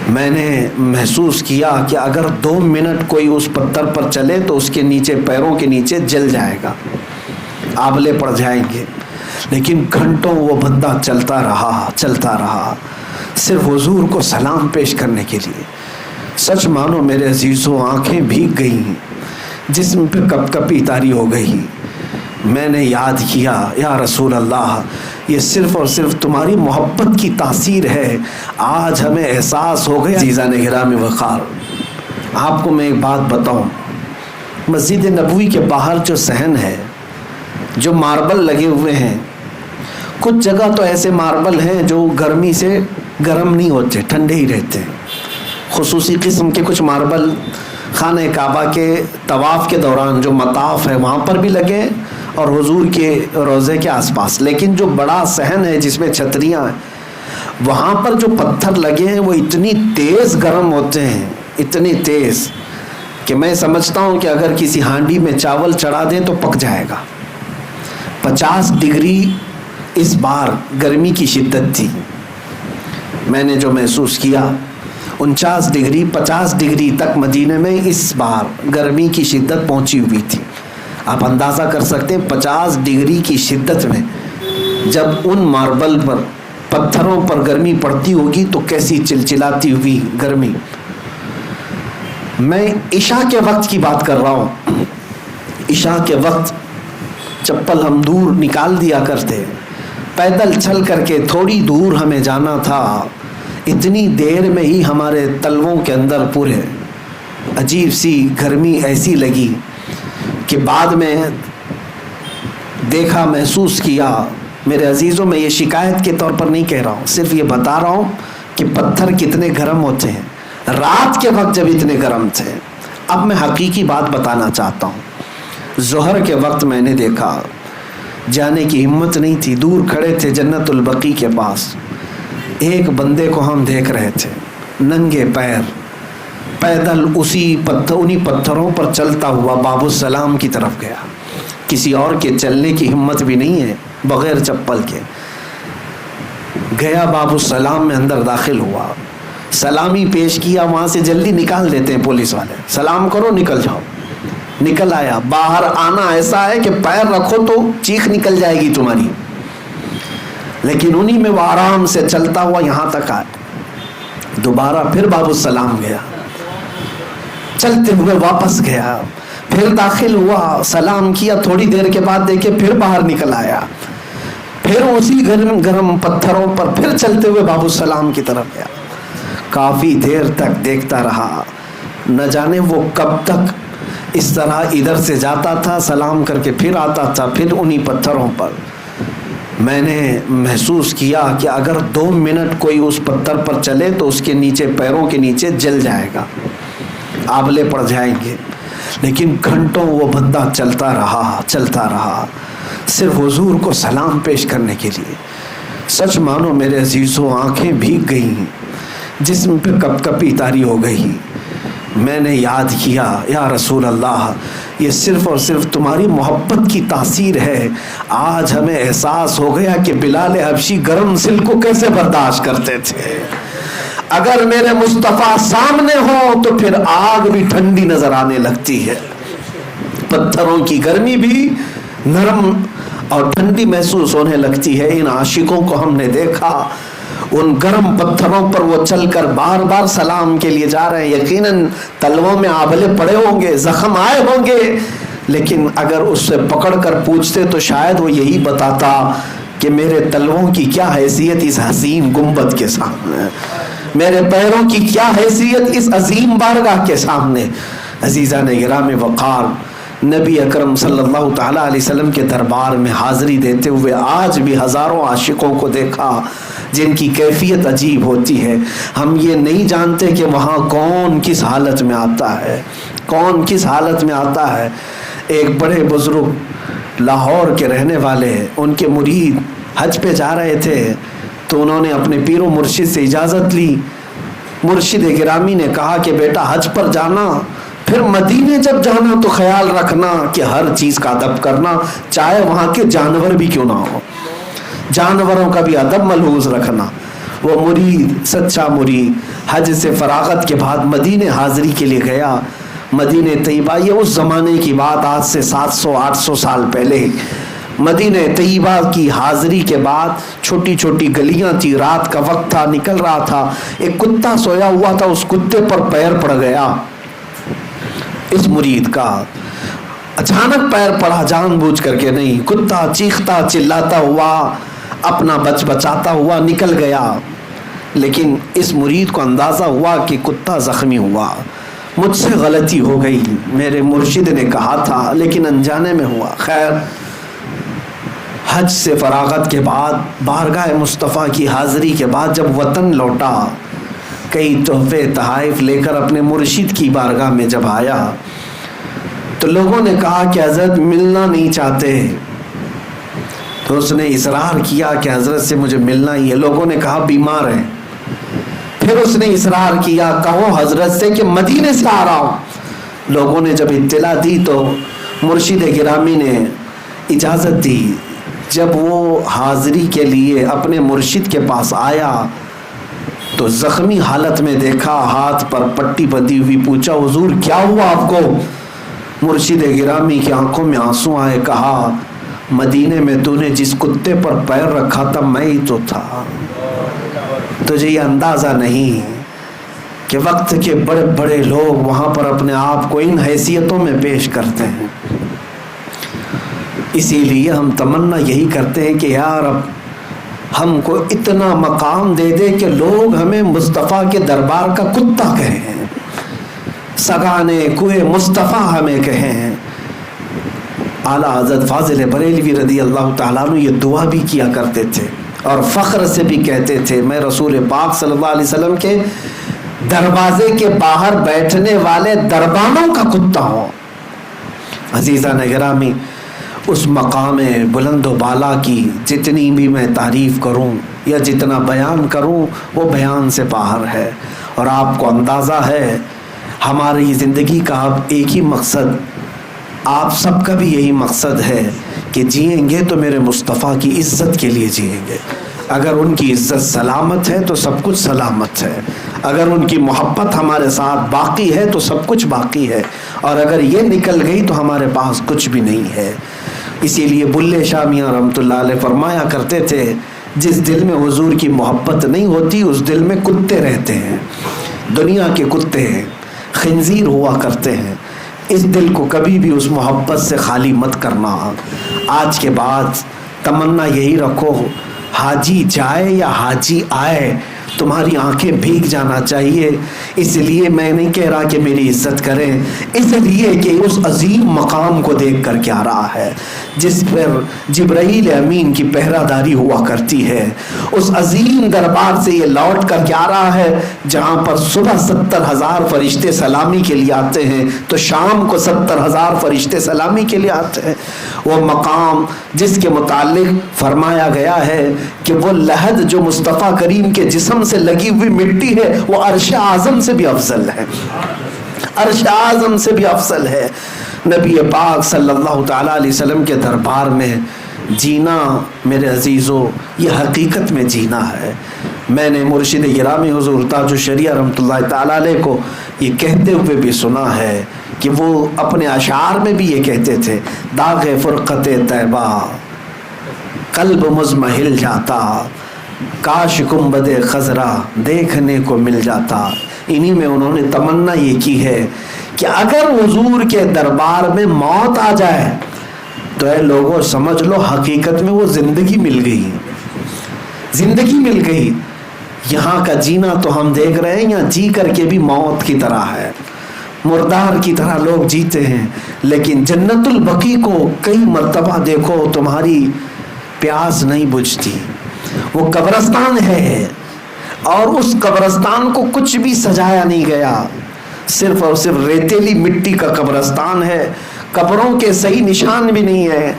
میں نے محسوس کیا کہ اگر 2 منٹ کوئی اس پتھر پر چلے تو اس کے نیچے، پیروں کے نیچے جل جائے گا، آبلے پڑ جائیں گے، لیکن گھنٹوں وہ بندہ چلتا رہا صرف حضور کو سلام پیش کرنے کے لیے۔ سچ مانو میرے عزیزوں، آنکھیں بھیگ گئیں، جسم پہ کپ کپی طاری ہو گئی۔ میں نے یاد کیا، یا رسول اللہ، یہ صرف اور صرف تمہاری محبت کی تاثیر ہے، آج ہمیں احساس ہو گیا۔ عزیزان گرام وقار، آپ کو میں ایک بات بتاؤں، مسجد نبوی کے باہر جو صحن ہے، جو ماربل لگے ہوئے ہیں، کچھ جگہ تو ایسے ماربل ہیں جو گرمی سے گرم نہیں ہوتے، ٹھنڈے ہی رہتے ہیں۔ خصوصی قسم کے کچھ ماربل خانہ کعبہ کے طواف کے دوران جو مطاف ہے وہاں پر بھی لگے اور حضور کے روضے کے آس پاس، لیکن جو بڑا صحن ہے جس میں چھتریاں ہیں، وہاں پر جو پتھر لگے ہیں وہ اتنی تیز گرم ہوتے ہیں، اتنی تیز کہ میں سمجھتا ہوں کہ اگر کسی ہانڈی میں چاول چڑھا دیں تو پک جائے گا۔ 50 ڈگری اس بار گرمی کی شدت تھی۔ میں نے جو محسوس کیا، 49 ڈگری 50 ڈگری تک مدینے میں اس بار گرمی کی شدت پہنچی ہوئی تھی۔ آپ اندازہ کر سکتے ہیں 50 ڈگری کی شدت میں جب ان ماربل پر، پتھروں پر گرمی پڑتی ہوگی تو کیسی چلچلاتی ہوئی گرمی۔ میں عشاء کے وقت کی بات کر رہا ہوں۔ عشاء کے وقت چپل ہم دور نکال دیا کرتے، پیدل چل کر کے تھوڑی دور ہمیں جانا تھا، اتنی دیر میں ہی ہمارے تلووں کے اندر پورے عجیب سی گرمی ایسی لگی کہ بعد میں دیکھا، محسوس کیا۔ میرے عزیزوں، میں یہ شکایت کے طور پر نہیں کہہ رہا ہوں، صرف یہ بتا رہا ہوں کہ پتھر کتنے گرم ہوتے ہیں رات کے وقت جب اتنے گرم تھے۔ اب میں حقیقی بات بتانا چاہتا ہوں۔ ظہر کے وقت میں نے دیکھا، جانے کی ہمت نہیں تھی، دور کھڑے تھے جنت البقیع کے پاس، ایک بندے کو ہم دیکھ رہے تھے ننگے پیر پیدل انہی پتھروں پر چلتا ہوا باب السلام کی طرف گیا۔ کسی اور کے چلنے کی ہمت بھی نہیں ہے بغیر چپل کے۔ گیا باب السلام میں، اندر داخل ہوا، سلامی پیش کیا، وہاں سے جلدی نکال دیتے ہیں پولیس والے، سلام کرو نکل جاؤ۔ نکل آیا، باہر آنا ایسا ہے کہ پیر رکھو تو چیخ نکل جائے گی تمہاری، لیکن انہی میں وہ آرام سے چلتا ہوا یہاں تک آیا۔ دوبارہ پھر باب السلام گیا، چلتے ہوئے واپس گیا، پھر داخل ہوا، سلام کیا، تھوڑی دیر کے بعد دیکھے پھر باہر نکل آیا، پھر اسی گرم گرم پتھروں پر پھر چلتے ہوئے باب السلام کی طرف گیا۔ کافی دیر تک دیکھتا رہا، نہ جانے وہ کب تک اس طرح ادھر سے جاتا تھا، سلام کر کے پھر آتا تھا، پھر انہی پتھروں پر۔ میں نے محسوس کیا کہ اگر 2 منٹ کوئی اس پتھر پر چلے تو اس کے نیچے، پیروں کے نیچے جل جائے گا، آبلے پڑ جائیں گے، لیکن گھنٹوں وہ بندہ چلتا رہا صرف حضور کو سلام پیش کرنے کے لیے۔ سچ مانو میرے عزیزوں، آنکھیں بھیگ گئیں، جسم پہ کپ کپی طاری ہو گئی۔ میں نے یاد کیا، یا رسول اللہ، یہ صرف اور صرف تمہاری محبت کی تاثیر ہے، آج ہمیں احساس ہو گیا کہ بلال حبشی گرم سل کو کیسے برداشت کرتے تھے۔ اگر میرے مصطفیٰ سامنے ہو تو پھر آگ بھی ٹھنڈی نظر آنے لگتی ہے، پتھروں کی گرمی بھی نرم اور ٹھنڈی محسوس ہونے لگتی ہے۔ ان عاشقوں کو ہم نے دیکھا، ان گرم پتھروں پر وہ چل کر بار بار سلام کے لیے جا رہے ہیں، یقیناً تلووں میں آبلے پڑے ہوں گے، زخم آئے ہوں گے، لیکن اگر اس سے پکڑ کر پوچھتے تو شاید وہ یہی بتاتا کہ میرے تلووں کی کیا حیثیت اس حسین گنبد کے سامنے، میرے پیروں کی کیا حیثیت اس عظیم بارگاہ کے سامنے۔ عزیزان گرام وقار، نبی اکرم صلی اللہ تعالیٰ علیہ وسلم کے دربار میں حاضری دیتے ہوئے آج بھی ہزاروں عاشقوں کو دیکھا جن کی کیفیت عجیب ہوتی ہے۔ ہم یہ نہیں جانتے کہ وہاں کون کس حالت میں آتا ہے، کون کس حالت میں آتا ہے۔ ایک بڑے بزرگ لاہور کے رہنے والے، ان کے مرید حج پہ جا رہے تھے تو انہوں نے اپنے پیر و مرشد سے اجازت لی۔ مرشد گرامی نے کہا کہ بیٹا حج پر جانا، پھر مدینے جب جانا تو خیال رکھنا کہ ہر چیز کا ادب کرنا، چاہے وہاں کے جانور بھی کیوں نہ ہو، جانوروں کا بھی ادب ملحوظ رکھنا۔ وہ مرید سچا مرید حج سے فراغت کے بعد مدینے حاضری کے لیے گیا. مدینہ طیبہ، یہ اس زمانے کی بات، آج سے 700-800 سال پہلے. مدینہ طیبہ کی حاضری کے بعد چھوٹی چھوٹی گلیاں تھی، رات کا وقت تھا، نکل رہا تھا، ایک کتا سویا ہوا تھا، اس کتے پر پیر پڑ گیا اس مرید کا. اچانک پیر پڑا، جان بوجھ کر کے نہیں، کتا چیختا چلاتا ہوا اپنا بچاتا ہوا نکل گیا. لیکن اس مرید کو اندازہ ہوا کہ کتا زخمی ہوا، مجھ سے غلطی ہو گئی، میرے مرشد نے کہا تھا لیکن انجانے میں ہوا. خیر، حج سے فراغت کے بعد بارگاہ مصطفیٰ کی حاضری کے بعد جب وطن لوٹا، کئی تحفے تحائف لے کر اپنے مرشد کی بارگاہ میں جب آیا تو لوگوں نے کہا کہ حضرت ملنا نہیں چاہتے. تو اس نے اصرار کیا کہ حضرت سے مجھے ملنا ہی ہے. لوگوں نے کہا بیمار ہیں. پھر اس نے اصرار کیا، کہو حضرت سے کہ مدینے سے آ رہا ہوں. لوگوں نے جب اطلاع دی تو مرشد گرامی نے اجازت دی. جب وہ حاضری کے لیے اپنے مرشد کے پاس آیا تو زخمی حالت میں دیکھا، ہاتھ پر پٹی بندھی ہوئی. پوچھا حضور کیا ہوا آپ کو؟ مرشد گرامی کی آنکھوں میں آنسو آئے. کہا مدینے میں تو نے جس کتے پر پیر رکھا تھا میں ہی تو تھا. تجھے یہ اندازہ نہیں کہ وقت کے بڑے بڑے لوگ وہاں پر اپنے آپ کو ان حیثیتوں میں پیش کرتے ہیں. اسی لیے ہم تمنا یہی کرتے ہیں کہ یا رب ہم کو اتنا مقام دے دے کہ لوگ ہمیں مصطفیٰ کے دربار کا کتا کہیں، سگانے کوئے مصطفیٰ ہمیں کہیں. اعلیٰ حضرت فاضل بریلوی رضی اللہ تعالیٰ عنہ یہ دعا بھی کیا کرتے تھے اور فخر سے بھی کہتے تھے، میں رسول پاک صلی اللہ علیہ وسلم کے دروازے کے باہر بیٹھنے والے دربانوں کا کتا ہوں. عزیزان گرامی، اس مقام بلند و بالا کی جتنی بھی میں تعریف کروں یا جتنا بیان کروں وہ بیان سے باہر ہے. اور آپ کو اندازہ ہے ہماری زندگی کا اب ایک ہی مقصد، آپ سب کا بھی یہی مقصد ہے کہ جئیں گے تو میرے مصطفیٰ کی عزت کے لیے جئیں گے. اگر ان کی عزت سلامت ہے تو سب کچھ سلامت ہے، اگر ان کی محبت ہمارے ساتھ باقی ہے تو سب کچھ باقی ہے، اور اگر یہ نکل گئی تو ہمارے پاس کچھ بھی نہیں ہے. اسی لیے بلے شاہ میاں رحمۃ اللہ علیہ فرمایا کرتے تھے، جس دل میں حضور کی محبت نہیں ہوتی اس دل میں کتے رہتے ہیں. دنیا کے کتے ہیں، خنزیر ہوا کرتے ہیں. اس دل کو کبھی بھی اس محبت سے خالی مت کرنا. آج کے بعد تمنا یہی رکھو، حاجی جائے یا حاجی آئے تمہاری آنکھیں بھیگ جانا چاہیے. اس لیے میں نہیں کہہ رہا کہ میری عزت کریں، اس لیے کہ اس عظیم مقام کو دیکھ کر کے آ رہا ہے جس پر جبرائیل امین کی پہرہ داری ہوا کرتی ہے. اس عظیم دربار سے یہ لوٹ کر کے آ رہا ہے جہاں پر صبح 70,000 فرشتے سلامی کے لیے آتے ہیں تو شام کو 70,000 فرشتے سلامی کے لیے آتے ہیں. وہ مقام جس کے متعلق فرمایا گیا ہے کہ وہ لحد جو مصطفیٰ کریم کے جسم سے لگی ہوئی مٹی ہے وہ عرش اعظم سے بھی افضل ہے، عرش اعظم سے بھی افضل ہے. نبی پاک صلی اللہ تعالیٰ علیہ وسلم کے دربار میں جینا میرے عزیزو یہ حقیقت میں جینا ہے. میں نے مرشد گرامی حضور تاج الشریعہ رحمۃ اللہ تعالیٰ علیہ کو یہ کہتے ہوئے بھی سنا ہے کہ وہ اپنے اشعار میں بھی یہ کہتے تھے، داغ فرقت طیبہ قلب مزمحل جاتا، کاش گنبد خضرا دیکھنے کو مل جاتا. انہی میں انہوں نے تمنا یہ کی ہے کہ اگر حضور کے دربار میں موت آ جائے تو اے لوگوں سمجھ لو حقیقت میں وہ زندگی مل گئی، زندگی مل گئی. یہاں کا جینا تو ہم دیکھ رہے ہیں، یہاں جی کر کے بھی موت کی طرح ہے، مردار کی طرح لوگ جیتے ہیں. لیکن جنت البقیع کو کئی مرتبہ دیکھو تمہاری پیاس نہیں بجھتی. وہ قبرستان ہے اور اس قبرستان کو کچھ بھی سجایا نہیں گیا، صرف اور صرف ریتیلی مٹی کا قبرستان ہے، قبروں کے صحیح نشان بھی نہیں ہے.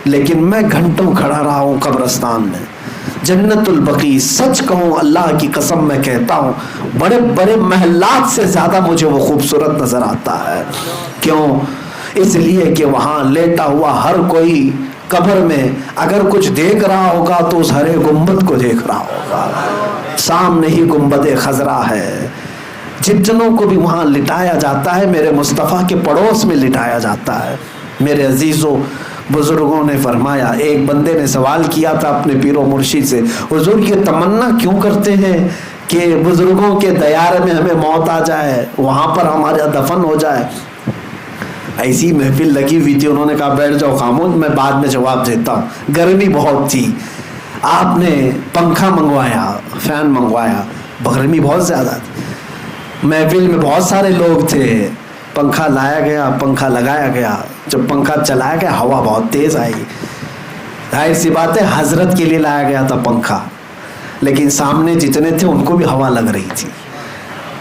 لیکن میں گھنٹوں کھڑا رہا ہوں قبرستان میں. جنت البقیع سچ کہوں اللہ کی قسم میں کہتا ہوں بڑے بڑے محلات سے زیادہ مجھے وہ خوبصورت نظر آتا ہے. کیوں؟ اس لیے کہ وہاں لیٹا ہوا ہر کوئی قبر میں اگر کچھ دیکھ رہا ہوگا تو اس ہرے گنبد کو دیکھ رہا ہوگا، سامنے ہی گنبد خضرا ہے. جتنوں کو بھی وہاں لٹایا جاتا ہے میرے مصطفیٰ کے پڑوس میں لٹایا جاتا ہے. میرے عزیزوں، بزرگوں نے فرمایا، ایک بندے نے سوال کیا تھا اپنے پیر و مرشد سے، حضور یہ تمنا کیوں کرتے ہیں کہ بزرگوں کے دیار میں ہمیں موت آ جائے، وہاں پر ہمارا دفن ہو جائے؟ ایسی محفل لگی ہوئی تھی، انہوں نے کہا بیٹھ جاؤ خاموش، میں بعد میں جواب دیتا ہوں. گرمی بہت تھی، آپ نے پنکھا منگوایا، فین منگوایا، گرمی بہت زیادہ تھی. محفل میں بہت سارے لوگ تھے، پنکھا لایا گیا، پنکھا لگایا گیا. جب پنکھا چلایا گیا ہوا بہت تیز آئی. ظاہر سی بات ہے حضرت کے لیے لایا گیا تھا پنکھا، لیکن سامنے جتنے تھے ان کو بھی ہوا لگ رہی تھی.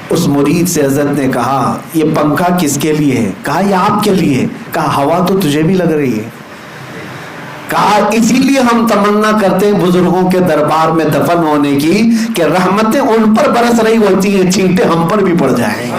اس مرید سے حضرت نے کہا یہ پنکھا کس کے لیے ہے؟ کہا یہ آپ کے لیے. کہا ہوا تو تجھے بھی لگ رہی ہے. کہا اسی لیے ہم تمنا کرتے ہیں بزرگوں کے دربار میں دفن ہونے کی کہ رحمتیں ان پر برس رہی ہوتی ہیں، چھینٹے ہم پر بھی پڑ جائیں گے.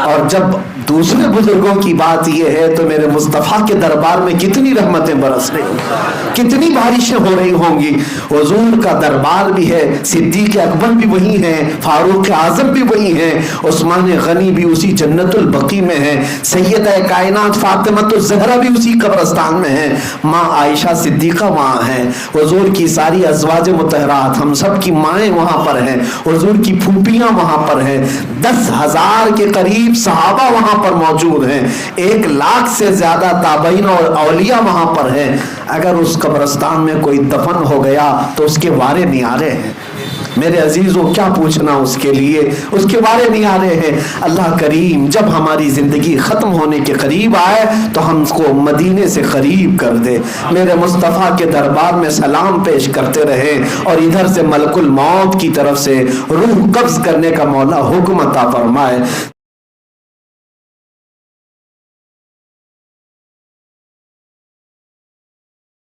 اور جب دوسرے بزرگوں کی بات یہ ہے تو میرے مصطفیٰ کے دربار میں کتنی رحمتیں برس رہی ہوں گی، کتنی بارشیں ہو رہی ہوں گی. حضور کا دربار بھی ہے، صدیق اکبر بھی وہی ہیں، فاروق اعظم بھی وہی ہیں، عثمان غنی بھی اسی جنت البقیع میں ہیں، سیدہ کائنات فاطمہ الزہرا بھی اسی قبرستان میں ہیں، ماں عائشہ صدیقہ وہاں ہیں، حضور کی ساری ازواج مطہرات ہم سب کی مائیں وہاں پر ہیں، حضور کی پھوپھیاں وہاں پر ہیں، 10,000 کے قریب صحابہ وہاں پر موجود ہیں، 1,00,000 سے زیادہ تابعین اور اولیاء وہاں پر ہیں. اگر اس قبرستان میں کوئی دفن ہو گیا تو اس کے وارے نیارے ہیں. میرے عزیزوں کیا پوچھنا اس کے لیے، اس کے بارے نہیں آ رہے ہیں. اللہ کریم جب ہماری زندگی ختم ہونے کے قریب آئے تو ہم کو مدینے سے قریب کر دے، میرے مصطفیٰ کے دربار میں سلام پیش کرتے رہے، اور ادھر سے ملک الموت کی طرف سے روح قبض کرنے کا مولا حکم عطا فرمائے.